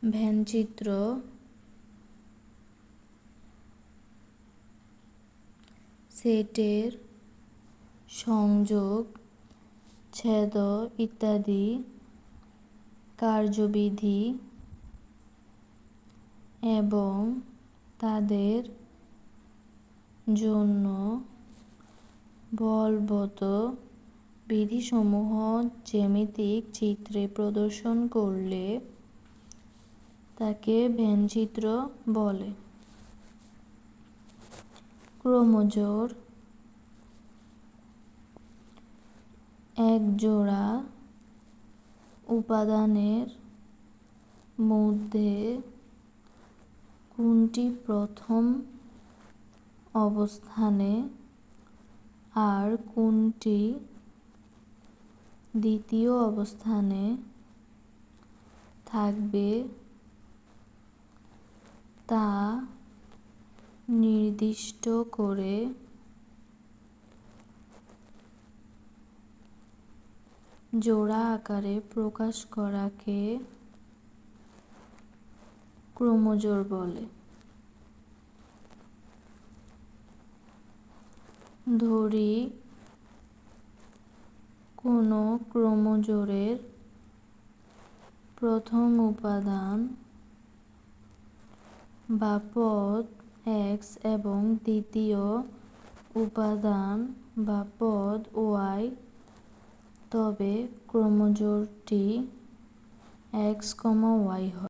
ভ্যানচিত্র সেটের সংযোগ, ছেদ ইত্যাদি কার্যবিধি এবং তাদের জন্য বলবৎ বিধিসমূহ জ্যামিতিক চিত্রে প্রদর্শন করলে তাকে ভ্যানচিত্র বলে। ক্রোমোজোর একজোড়া উপাদানের মধ্যে কোনটি প্রথম অবস্থানে আর কোনটি দ্বিতীয় অবস্থানে থাকবে তা নির্দিষ্ট করে জোড়া আকারে প্রকাশ করাকে ক্রোমোজোর বলে। ধরি কোনো ক্রোমোজোরের প্রথম উপাদান বা পদ X এবং দ্বিতীয় উপাদান বা পদ Y, তবে ক্রোমোজোরটি X, Y হয়।